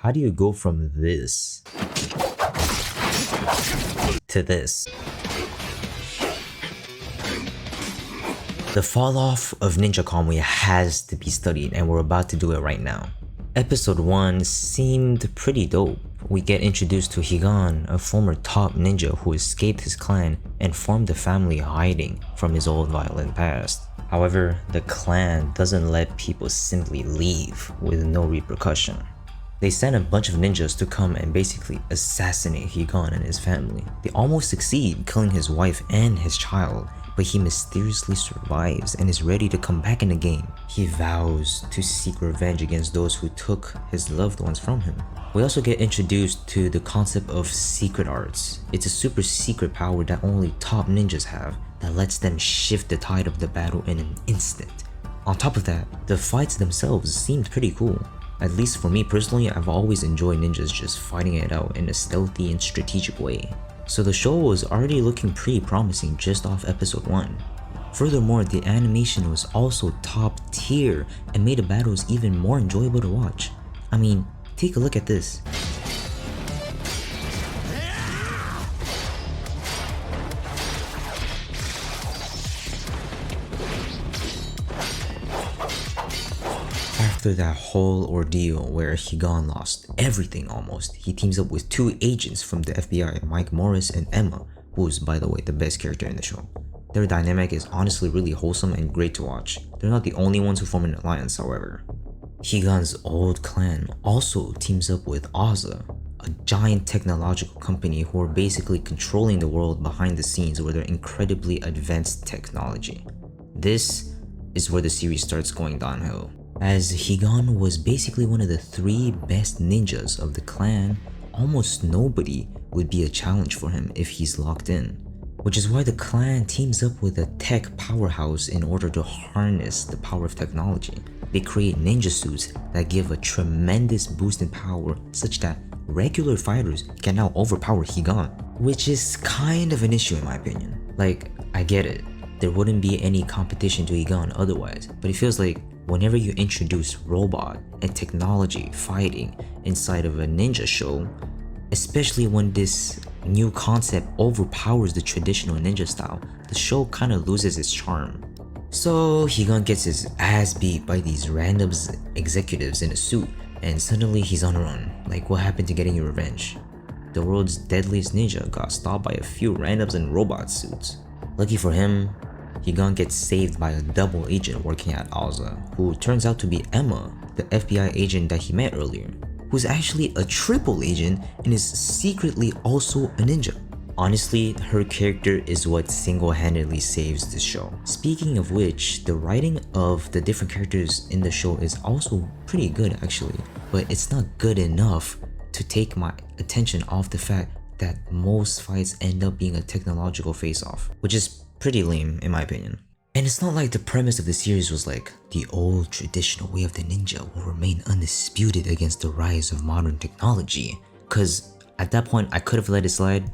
how do you go from this to this? The fall off of Ninja Kamui has to be studied, and we're about to do it right now. Episode 1 seemed pretty dope. We get introduced to Higan, a former top ninja who escaped his clan and formed a family hiding from his old violent past. However, the clan doesn't let people simply leave with no repercussion. They send a bunch of ninjas to come and basically assassinate Higan and his family. They almost succeed, killing his wife and his child, but he mysteriously survives and is ready to come back in the game. He vows to seek revenge against those who took his loved ones from him. We also get introduced to the concept of secret arts. It's a super secret power that only top ninjas have that lets them shift the tide of the battle in an instant. On top of that, the fights themselves seemed pretty cool. At least for me personally, I've always enjoyed ninjas just fighting it out in a stealthy and strategic way. So the show was already looking pretty promising just off episode 1. Furthermore, the animation was also top tier and made the battles even more enjoyable to watch. I mean, take a look at this. After that whole ordeal where Higan lost everything almost, he teams up with 2 agents from the FBI, Mike Morris and Emma, who's by the way the best character in the show. Their dynamic is honestly really wholesome and great to watch. They're not the only ones who form an alliance, however. Higan's old clan also teams up with Oza, a giant technological company who are basically controlling the world behind the scenes with their incredibly advanced technology. This is where the series starts going downhill, as Higan was basically one of the 3 best ninjas of the clan. Almost nobody would be a challenge for him if he's locked in, which is why the clan teams up with a tech powerhouse in order to harness the power of technology. They create ninja suits that give a tremendous boost in power such that regular fighters can now overpower Higan, which is kind of an issue in my opinion. Like, I get it, there wouldn't be any competition to Higan otherwise, but it feels like whenever you introduce robot and technology fighting inside of a ninja show, especially when this new concept overpowers the traditional ninja style, the show kinda loses its charm. So Higan gets his ass beat by these random executives in a suit, and suddenly he's on a run. Like, what happened to getting your revenge? The world's deadliest ninja got stopped by a few randoms in robot suits. Lucky for him, Higan gets saved by a double agent working at Oza, who turns out to be Emma, the FBI agent that he met earlier, who's actually a triple agent and is secretly also a ninja. Honestly, her character is what single-handedly saves the show. Speaking of which, the writing of the different characters in the show is also pretty good actually, but it's not good enough to take my attention off the fact that most fights end up being a technological face-off, which is pretty lame in my opinion. And it's not like the premise of the series was like, the old traditional way of the ninja will remain undisputed against the rise of modern technology. Cause at that point I could have let it slide,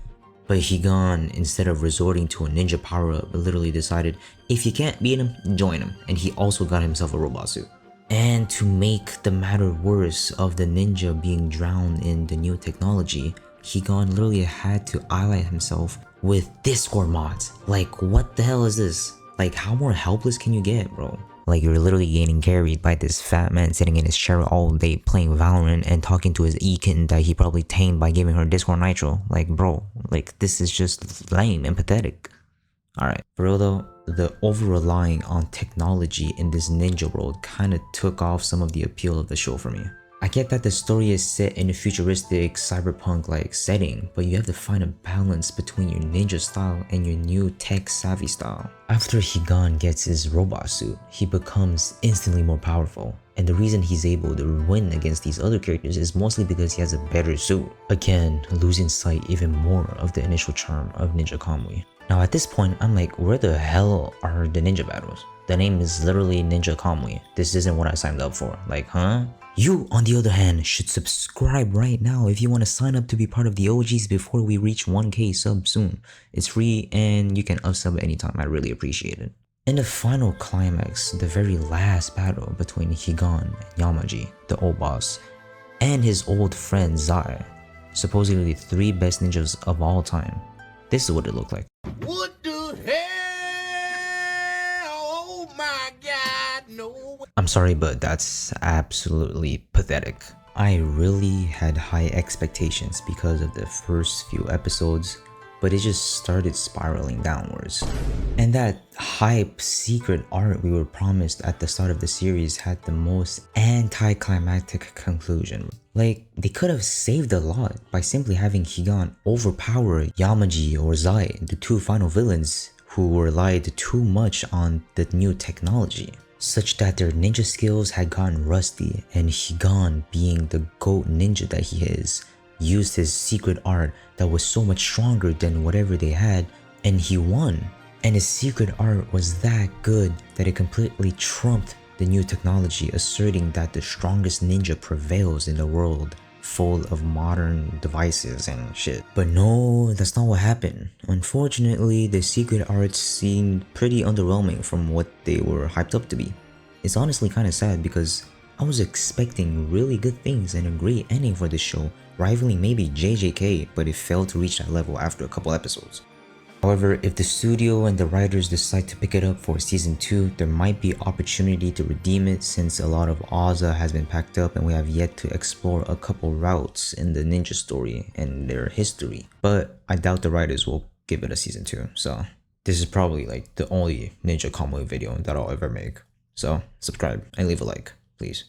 but Higan, instead of resorting to a ninja power-up, literally decided if you can't beat him, join him, and he also got himself a robot suit. And to make the matter worse of the ninja being drowned in the new technology, Higan literally had to ally himself with Discord mods. Like, what the hell is this? Like, how more helpless can you get, bro? Like, you're literally getting carried by this fat man sitting in his chair all day playing Valorant and talking to his e-kitten that he probably tamed by giving her Discord Nitro. Like, bro, like, this is just lame and pathetic. Alright, for real though, the over-relying on technology in this ninja world kinda took off some of the appeal of the show for me. I get that the story is set in a futuristic cyberpunk-like setting, but you have to find a balance between your ninja style and your new tech-savvy style. After Higan gets his robot suit, he becomes instantly more powerful, and the reason he's able to win against these other characters is mostly because he has a better suit. Again, losing sight even more of the initial charm of Ninja Kamui. Now at this point, I'm like, where the hell are the ninja battles? The name is literally Ninja Kamui. This isn't what I signed up for. Like, huh? You, on the other hand, should subscribe right now if you want to sign up to be part of the OGs before we reach 1K subs soon. It's free and you can unsub anytime. I really appreciate it. In the final climax, the very last battle between Higan and Yamaji, the old boss, and his old friend Zai, supposedly the 3 best ninjas of all time. This is what it looked like. What the hell? Oh my god, no. I'm sorry, but that's absolutely pathetic. I really had high expectations because of the first few episodes, but it just started spiraling downwards. And that hype secret art we were promised at the start of the series had the most anticlimactic conclusion. Like, they could have saved a lot by simply having Higan overpower Yamaji or Zai, the 2 final villains who relied too much on the new technology, such that their ninja skills had gotten rusty, and Higan, being the GOAT ninja that he is, used his secret art that was so much stronger than whatever they had, and he won. And his secret art was that good that it completely trumped the new technology, asserting that the strongest ninja prevails in the world full of modern devices and shit. But no, that's not what happened. Unfortunately, the secret arts seemed pretty underwhelming from what they were hyped up to be. It's honestly kinda sad because I was expecting really good things and a great ending for this show, rivaling maybe JJK, but it failed to reach that level after a couple episodes. However, if the studio and the writers decide to pick it up for season 2, there might be opportunity to redeem it since a lot of Aza has been packed up and we have yet to explore a couple routes in the ninja story and their history. But I doubt the writers will give it a season 2, so this is probably like the only Ninja Kamui video that I'll ever make. So subscribe and leave a like, please.